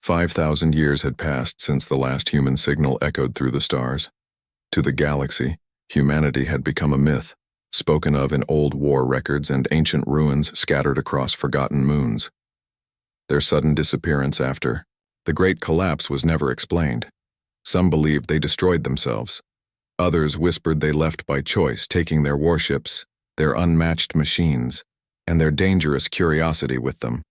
5,000 years had passed since the last human signal echoed through the stars. To the galaxy, humanity had become a myth, spoken of in old war records and ancient ruins scattered across forgotten moons. Their sudden disappearance after the Great Collapse was never explained. Some believed they destroyed themselves. Others whispered they left by choice, taking their warships, their unmatched machines, and their dangerous curiosity with them.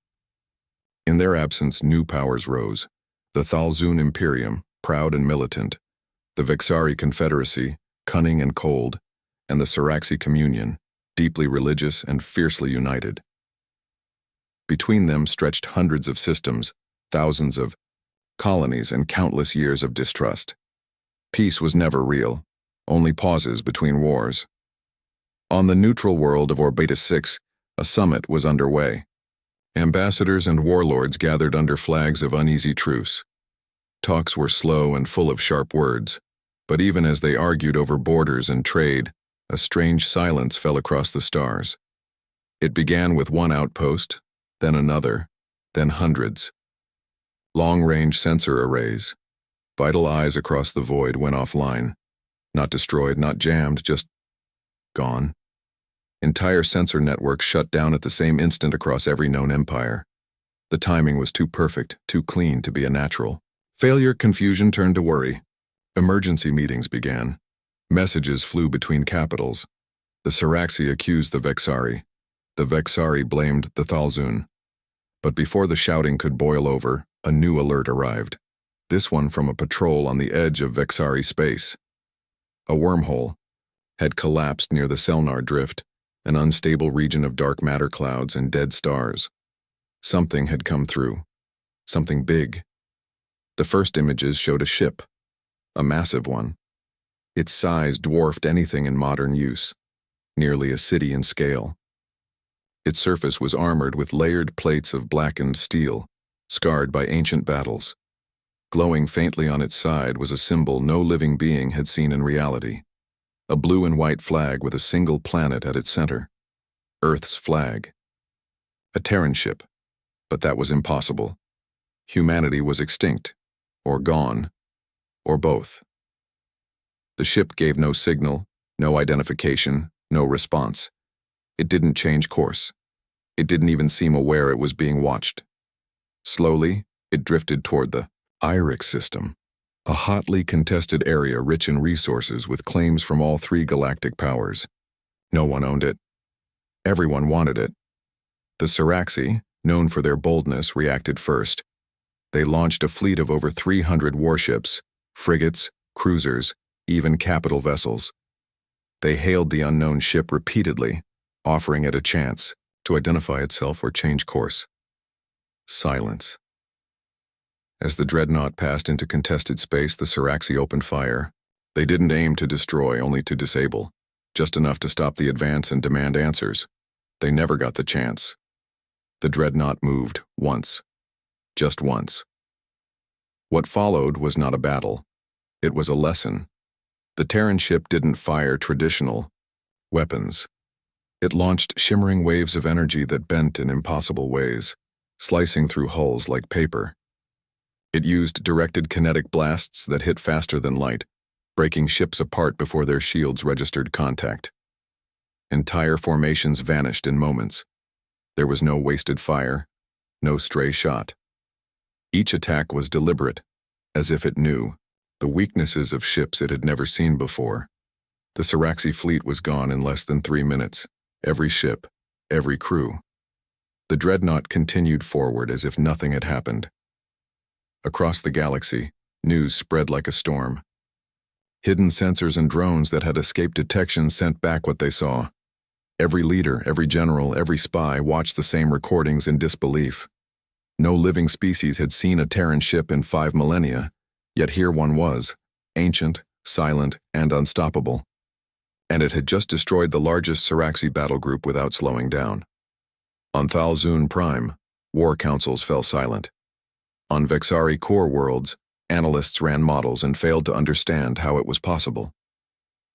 In their absence, new powers rose. The Thalzun Imperium, proud and militant, the Vexari Confederacy, cunning and cold, and the Siraxi Communion, deeply religious and fiercely united. Between them stretched hundreds of systems, thousands of colonies, and countless years of distrust. Peace was never real, only pauses between wars. On the neutral world of Orbitus 6, a summit was underway. Ambassadors and warlords gathered under flags of uneasy truce. Talks were slow and full of sharp words, but even as they argued over borders and trade, a strange silence fell across the stars. It began with one outpost, then another, then hundreds. Long-range sensor arrays. Vital eyes across the void went offline. Not destroyed, not jammed, just gone. Entire sensor networks shut down at the same instant across every known empire. The timing was too perfect, too clean to be a natural. Failure, confusion turned to worry. Emergency meetings began. Messages flew between capitals. The Siraxi accused the Vexari. The Vexari blamed the Thalzun. But before the shouting could boil over, a new alert arrived. This one from a patrol on the edge of Vexari space. A wormhole had collapsed near the Selnar Drift, an unstable region of dark matter clouds and dead stars. Something had come through. Something big. The first images showed a ship. A massive one. Its size dwarfed anything in modern use, nearly a city in scale. Its surface was armored with layered plates of blackened steel, scarred by ancient battles. Glowing faintly on its side was a symbol no living being had seen in reality. A blue and white flag with a single planet at its center. Earth's flag. A Terran ship, but that was impossible. Humanity was extinct, or gone, or both. The ship gave no signal, no identification, no response. It didn't change course. It didn't even seem aware it was being watched. Slowly, it drifted toward the Irix system, a hotly contested area rich in resources with claims from all three galactic powers. No one owned it. Everyone wanted it. The Siraxi, known for their boldness, reacted first. They launched a fleet of over 300 warships, frigates, cruisers, even capital vessels. They hailed the unknown ship repeatedly, offering it a chance to identify itself or change course. Silence. As the dreadnought passed into contested space, the Siraxi opened fire. They didn't aim to destroy, only to disable, just enough to stop the advance and demand answers. They never got the chance. The dreadnought moved once. Just once. What followed was not a battle. It was a lesson. The Terran ship didn't fire traditional weapons. It launched shimmering waves of energy that bent in impossible ways, slicing through hulls like paper. It used directed kinetic blasts that hit faster than light, breaking ships apart before their shields registered contact. Entire formations vanished in moments. There was no wasted fire, no stray shot. Each attack was deliberate, as if it knew the weaknesses of ships it had never seen before. The Siraxi fleet was gone in less than 3 minutes. Every ship, every crew. The dreadnought continued forward as if nothing had happened. Across the galaxy, news spread like a storm. Hidden sensors and drones that had escaped detection sent back what they saw. Every leader, every general, every spy watched the same recordings in disbelief. No living species had seen a Terran ship in 5 millennia, yet here one was, ancient, silent, and unstoppable. And it had just destroyed the largest Siraxi battle group without slowing down. On Thalzun Prime, war councils fell silent. On Vexari core worlds, analysts ran models and failed to understand how it was possible.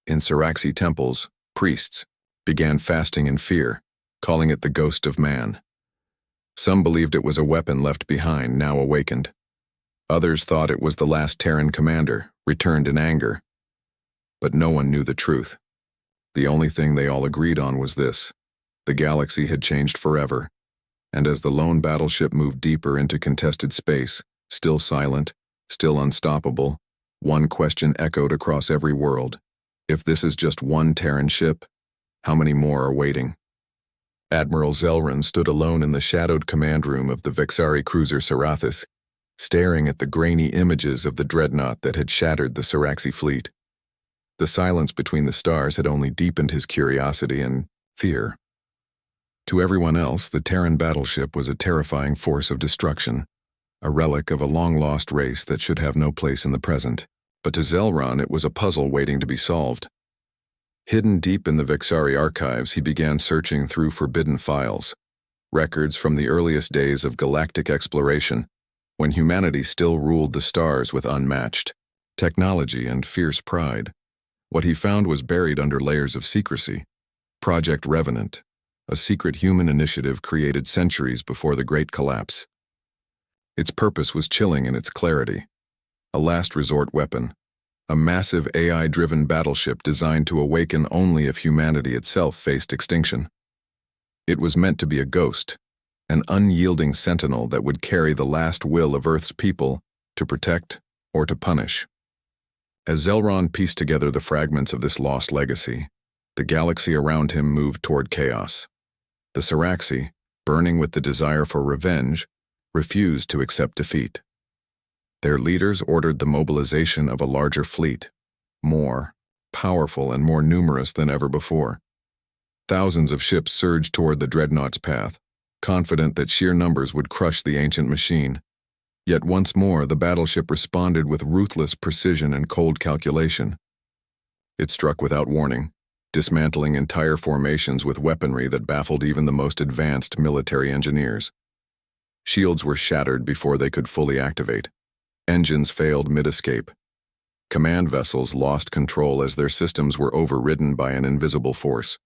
In Siraxi temples, priests began fasting in fear, calling it the ghost of man. Some believed it was a weapon left behind, now awakened. Others thought it was the last Terran commander, returned in anger. But no one knew the truth. The only thing they all agreed on was this: the galaxy had changed forever, and as the lone battleship moved deeper into contested space, still silent, still unstoppable, one question echoed across every world. If this is just one Terran ship, how many more are waiting? Admiral Zelran stood alone in the shadowed command room of the Vexari cruiser Sarathis, staring at the grainy images of the dreadnought that had shattered the Saraxi fleet. The silence between the stars had only deepened his curiosity and fear. To everyone else, the Terran battleship was a terrifying force of destruction, a relic of a long-lost race that should have no place in the present. But to Zelran, it was a puzzle waiting to be solved. Hidden deep in the Vexari archives, he began searching through forbidden files, records from the earliest days of galactic exploration, when humanity still ruled the stars with unmatched technology and fierce pride. What he found was buried under layers of secrecy. Project Revenant, a secret human initiative created centuries before the Great Collapse. Its purpose was chilling in its clarity. A last resort weapon, a massive AI-driven battleship designed to awaken only if humanity itself faced extinction. It was meant to be a ghost, an unyielding sentinel that would carry the last will of Earth's people to protect or to punish. As Zelran pieced together the fragments of this lost legacy, the galaxy around him moved toward chaos. The Saraxi, burning with the desire for revenge, refused to accept defeat. Their leaders ordered the mobilization of a larger fleet, more powerful and more numerous than ever before. Thousands of ships surged toward the dreadnought's path, confident that sheer numbers would crush the ancient machine. Yet once more, the battleship responded with ruthless precision and cold calculation. It struck without warning, dismantling entire formations with weaponry that baffled even the most advanced military engineers. Shields were shattered before they could fully activate. Engines failed mid-escape. Command vessels lost control as their systems were overridden by an invisible force.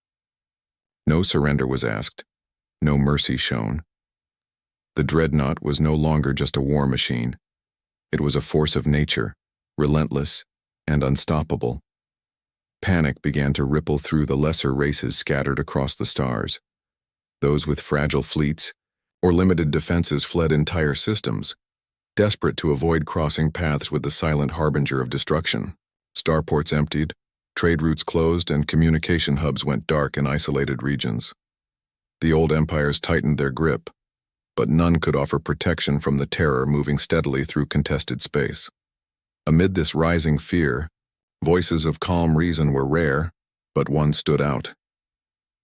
No surrender was asked, no mercy shown. The dreadnought was no longer just a war machine. It was a force of nature, relentless and unstoppable. Panic began to ripple through the lesser races scattered across the stars. Those with fragile fleets or limited defenses fled entire systems, desperate to avoid crossing paths with the silent harbinger of destruction. Starports emptied, trade routes closed, and communication hubs went dark in isolated regions. The old empires tightened their grip, but none could offer protection from the terror moving steadily through contested space. Amid this rising fear, voices of calm reason were rare, but one stood out.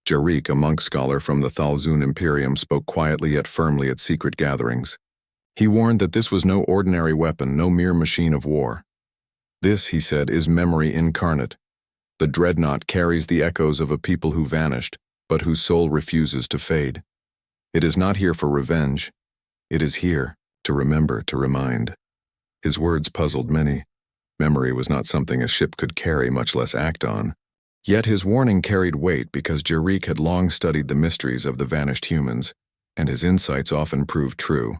Jarik, a monk scholar from the Thalzun Imperium, spoke quietly yet firmly at secret gatherings. He warned that this was no ordinary weapon, no mere machine of war. This, he said, is memory incarnate. The dreadnought carries the echoes of a people who vanished, but whose soul refuses to fade. It is not here for revenge. It is here to remember, to remind. His words puzzled many. Memory was not something a ship could carry, much less act on. Yet his warning carried weight because Jarik had long studied the mysteries of the vanished humans, and his insights often proved true.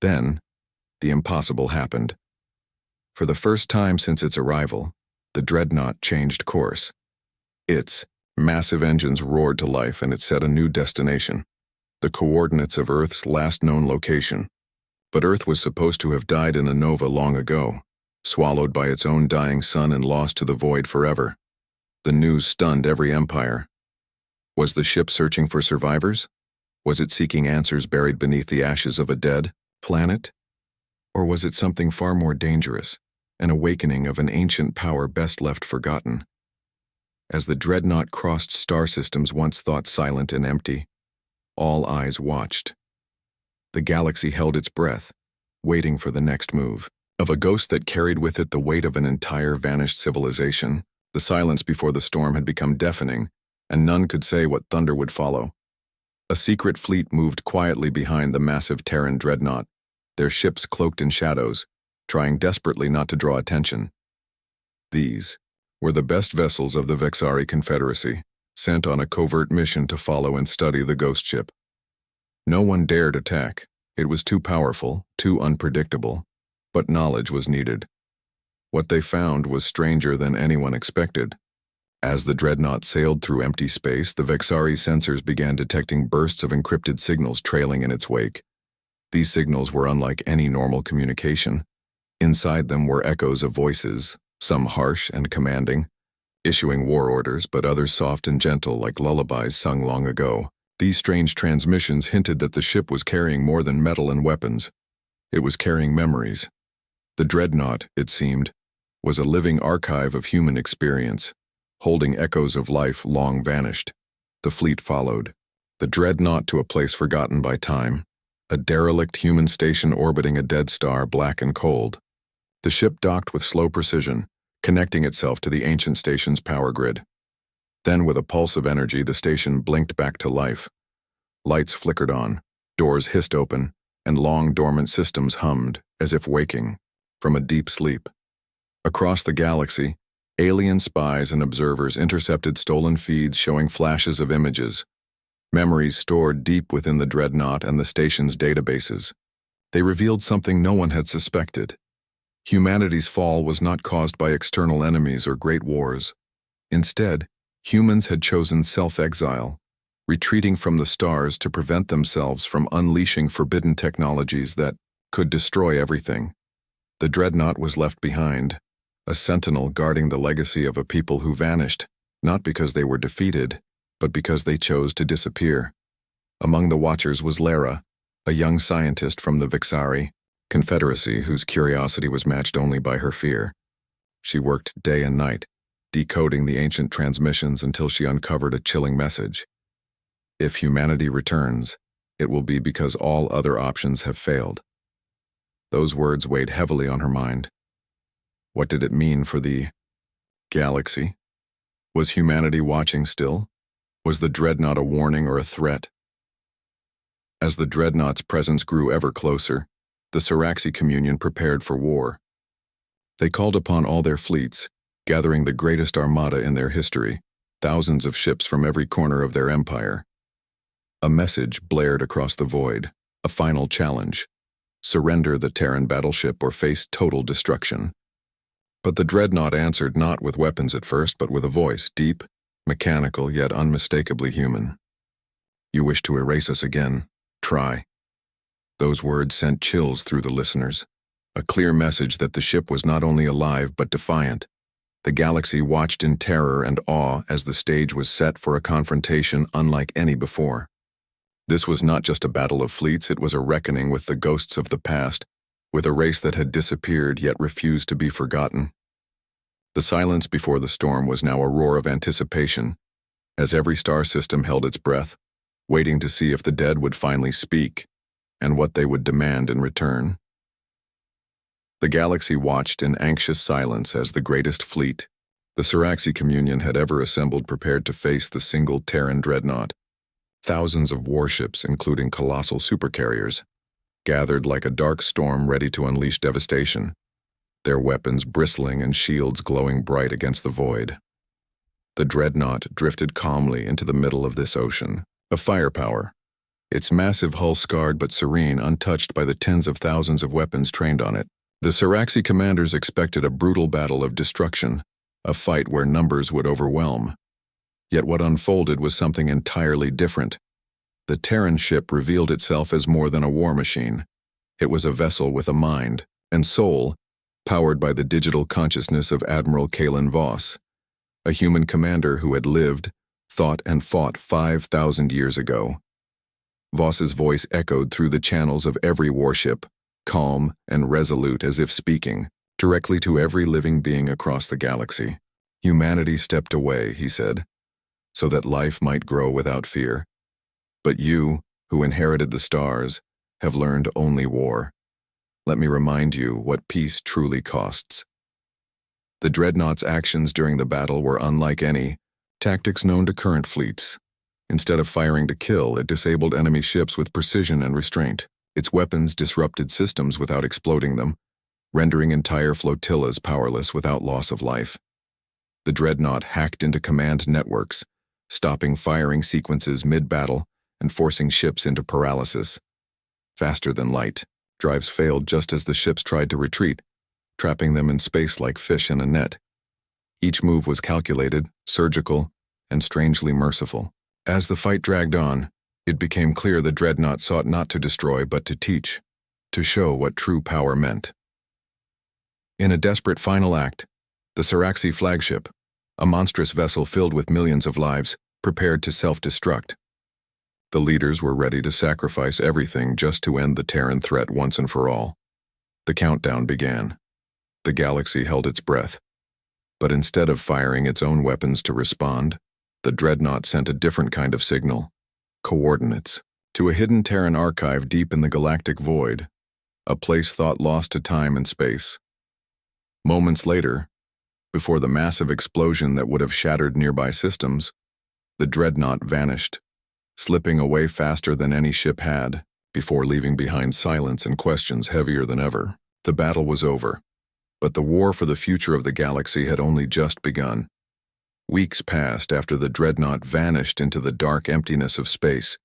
Then, the impossible happened. For the first time since its arrival, the dreadnought changed course. Its massive engines roared to life, and it set a new destination, the coordinates of Earth's last known location. But Earth was supposed to have died in a nova long ago, swallowed by its own dying sun and lost to the void forever. The news stunned every empire. Was the ship searching for survivors? Was it seeking answers buried beneath the ashes of a dead planet? Or was it something far more dangerous, an awakening of an ancient power best left forgotten? As the dreadnought crossed star systems once thought silent and empty, all eyes watched. The galaxy held its breath, waiting for the next move. Of a ghost that carried with it the weight of an entire vanished civilization, the silence before the storm had become deafening, and none could say what thunder would follow. A secret fleet moved quietly behind the massive Terran dreadnought, their ships cloaked in shadows, trying desperately not to draw attention. These were the best vessels of the Vexari Confederacy, sent on a covert mission to follow and study the ghost ship. No one dared attack. It was too powerful, too unpredictable. But knowledge was needed. What they found was stranger than anyone expected. As the dreadnought sailed through empty space, the Vexari's sensors began detecting bursts of encrypted signals trailing in its wake. These signals were unlike any normal communication. Inside them were echoes of voices, some harsh and commanding, issuing war orders, but others soft and gentle like lullabies sung long ago. These strange transmissions hinted that the ship was carrying more than metal and weapons. It was carrying memories. The dreadnought, it seemed, was a living archive of human experience, holding echoes of life long vanished. The fleet followed, the dreadnought to a place forgotten by time, a derelict human station orbiting a dead star, black and cold. The ship docked with slow precision, connecting itself to the ancient station's power grid. Then, with a pulse of energy, the station blinked back to life. Lights flickered on, doors hissed open, and long dormant systems hummed, as if waking from a deep sleep. Across the galaxy, alien spies and observers intercepted stolen feeds showing flashes of images, memories stored deep within the dreadnought and the station's databases. They revealed something no one had suspected. Humanity's fall was not caused by external enemies or great wars. Instead, humans had chosen self-exile, retreating from the stars to prevent themselves from unleashing forbidden technologies that could destroy everything. The dreadnought was left behind, a sentinel guarding the legacy of a people who vanished, not because they were defeated, but because they chose to disappear. Among the watchers was Lara, a young scientist from the Vexari Confederacy whose curiosity was matched only by her fear. She worked day and night, decoding the ancient transmissions until she uncovered a chilling message. If humanity returns, it will be because all other options have failed. Those words weighed heavily on her mind. What did it mean for the galaxy? Was humanity watching still? Was the dreadnought a warning or a threat? As the dreadnought's presence grew ever closer, the Siraxi Communion prepared for war. They called upon all their fleets, gathering the greatest armada in their history, thousands of ships from every corner of their empire. A message blared across the void, a final challenge: surrender the Terran battleship or face total destruction. But the dreadnought answered not with weapons at first, but with a voice, deep, mechanical, yet unmistakably human. You wish to erase us again? Try. Those words sent chills through the listeners, a clear message that the ship was not only alive but defiant. The galaxy watched in terror and awe as the stage was set for a confrontation unlike any before. This was not just a battle of fleets, it was a reckoning with the ghosts of the past, with a race that had disappeared yet refused to be forgotten. The silence before the storm was now a roar of anticipation, as every star system held its breath, waiting to see if the dead would finally speak, and what they would demand in return. The galaxy watched in anxious silence as the greatest fleet, the Siraxi Communion, had ever assembled, prepared to face the single Terran dreadnought. Thousands of warships, including colossal supercarriers, gathered like a dark storm ready to unleash devastation, their weapons bristling and shields glowing bright against the void. The dreadnought drifted calmly into the middle of this ocean, of firepower, its massive hull scarred but serene, untouched by the tens of thousands of weapons trained on it. The Siraxi commanders expected a brutal battle of destruction, a fight where numbers would overwhelm. Yet what unfolded was something entirely different. The Terran ship revealed itself as more than a war machine. It was a vessel with a mind and soul, powered by the digital consciousness of Admiral Kalen Voss, a human commander who had lived, thought, and fought 5,000 years ago. Voss's voice echoed through the channels of every warship, calm and resolute as if speaking directly to every living being across the galaxy. Humanity stepped away, he said, so that life might grow without fear. But you, who inherited the stars, have learned only war. Let me remind you what peace truly costs. The dreadnought's actions during the battle were unlike any tactics known to current fleets. Instead of firing to kill, it disabled enemy ships with precision and restraint. Its weapons disrupted systems without exploding them, rendering entire flotillas powerless without loss of life. The dreadnought hacked into command networks, stopping firing sequences mid-battle and forcing ships into paralysis. Faster than light, Drives failed just as the ships tried to retreat, trapping them in space like fish in a net. Each move was calculated, surgical, and strangely merciful. As the fight dragged on, it became clear the dreadnought sought not to destroy but to teach, to show what true power meant. In a desperate final act, the Siraxi flagship, a monstrous vessel filled with millions of lives, prepared to self-destruct. The leaders were ready to sacrifice everything just to end the Terran threat once and for all. The countdown began. The galaxy held its breath. But instead of firing its own weapons to respond, the dreadnought sent a different kind of signal: coordinates, to a hidden Terran archive deep in the galactic void, a place thought lost to time and space. Moments later, before the massive explosion that would have shattered nearby systems, the dreadnought vanished, slipping away faster than any ship had, before leaving behind silence and questions heavier than ever. The battle was over, but the war for the future of the galaxy had only just begun. Weeks passed after the dreadnought vanished into the dark emptiness of space,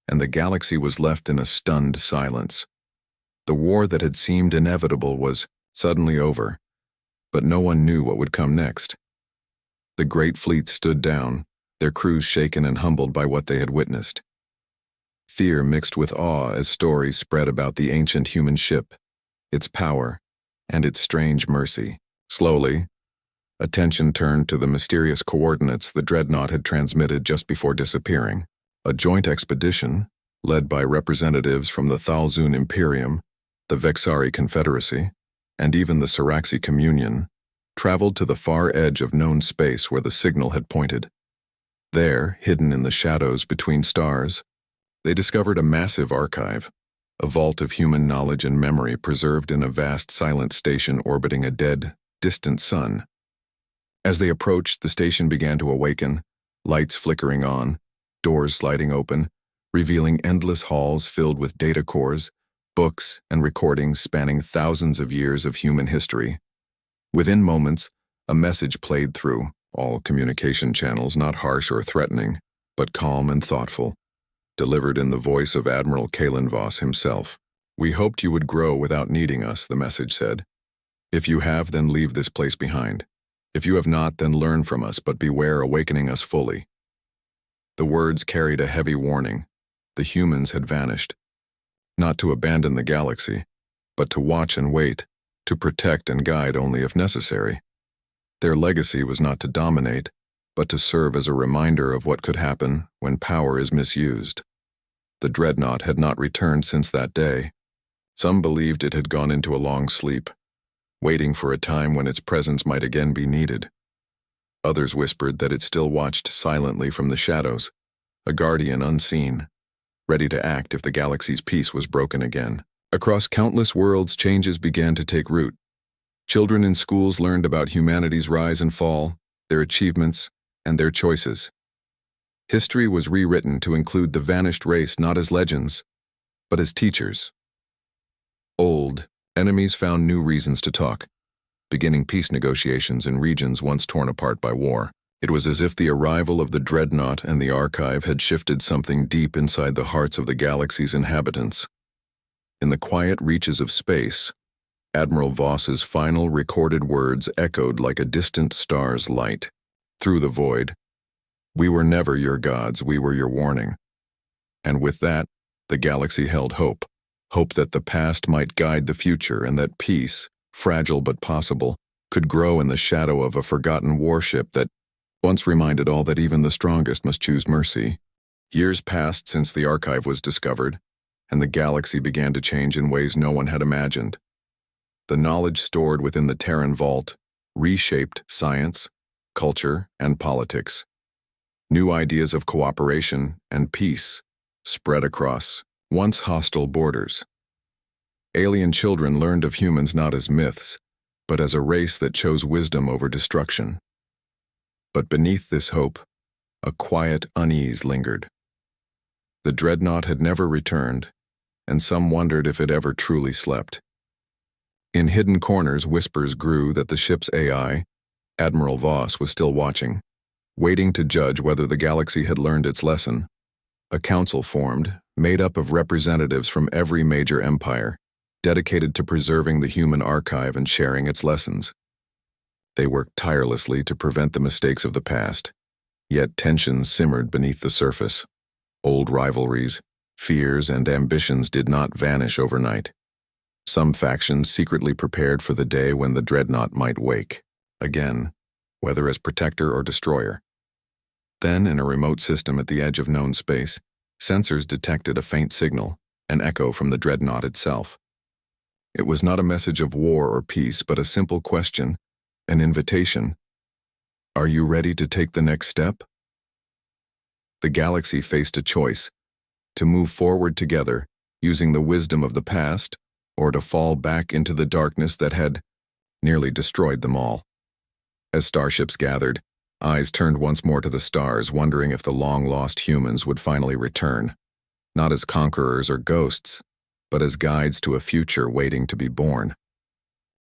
and the galaxy was left in a stunned silence. The war that had seemed inevitable was suddenly over, but no one knew what would come next. The great fleet stood down, their crews shaken and humbled by what they had witnessed. Fear mixed with awe as stories spread about the ancient human ship, its power, and its strange mercy. Slowly, attention turned to the mysterious coordinates the dreadnought had transmitted just before disappearing. A joint expedition, led by representatives from the Thalzun Imperium, the Vexari Confederacy, and even the Siraxi Communion, traveled to the far edge of known space where the signal had pointed. There, hidden in the shadows between stars, they discovered a massive archive, a vault of human knowledge and memory preserved in a vast silent station orbiting a dead, distant sun. As they approached, the station began to awaken, lights flickering on, doors sliding open, revealing endless halls filled with data cores, books, and recordings spanning thousands of years of human history. Within moments, a message played through, all communication channels not harsh or threatening, but calm and thoughtful, delivered in the voice of Admiral Kalen Voss himself. "We hoped you would grow without needing us," the message said. "If you have, then leave this place behind. If you have not, then learn from us, but beware awakening us fully." The words carried a heavy warning. The humans had vanished. Not to abandon the galaxy, but to watch and wait, to protect and guide only if necessary. Their legacy was not to dominate, but to serve as a reminder of what could happen when power is misused. The dreadnought had not returned since that day. Some believed it had gone into a long sleep, waiting for a time when its presence might again be needed. Others whispered that it still watched silently from the shadows, a guardian unseen, ready to act if the galaxy's peace was broken again. Across countless worlds, changes began to take root. Children in schools learned about humanity's rise and fall, their achievements, and their choices. History was rewritten to include the vanished race not as legends, but as teachers. Old enemies found new reasons to talk, beginning peace negotiations in regions once torn apart by war. It was as if the arrival of the dreadnought and the archive had shifted something deep inside the hearts of the galaxy's inhabitants. In the quiet reaches of space, Admiral Voss's final recorded words echoed like a distant star's light. Through the void, "We were never your gods, we were your warning." And with that, the galaxy held hope. Hope that the past might guide the future and that peace, fragile but possible, could grow in the shadow of a forgotten warship that once reminded all that even the strongest must choose mercy. Years passed since the archive was discovered, and the galaxy began to change in ways no one had imagined. The knowledge stored within the Terran vault reshaped science, culture, and politics. New ideas of cooperation and peace spread across once hostile borders. Alien children learned of humans not as myths, but as a race that chose wisdom over destruction. But beneath this hope, a quiet unease lingered. The dreadnought had never returned, and some wondered if it ever truly slept. In hidden corners, whispers grew that the ship's AI, Admiral Voss, was still watching, waiting to judge whether the galaxy had learned its lesson. A council formed, made up of representatives from every major empire, dedicated to preserving the human archive and sharing its lessons. They worked tirelessly to prevent the mistakes of the past, yet tensions simmered beneath the surface. Old rivalries, fears, and ambitions did not vanish overnight. Some factions secretly prepared for the day when the dreadnought might wake, again, whether as protector or destroyer. Then, in a remote system at the edge of known space, sensors detected a faint signal, an echo from the dreadnought itself. It was not a message of war or peace, but a simple question, an invitation. Are you ready to take the next step? The galaxy faced a choice, to move forward together, using the wisdom of the past, or to fall back into the darkness that had nearly destroyed them all. As starships gathered, eyes turned once more to the stars, wondering if the long-lost humans would finally return, not as conquerors or ghosts, but as guides to a future waiting to be born.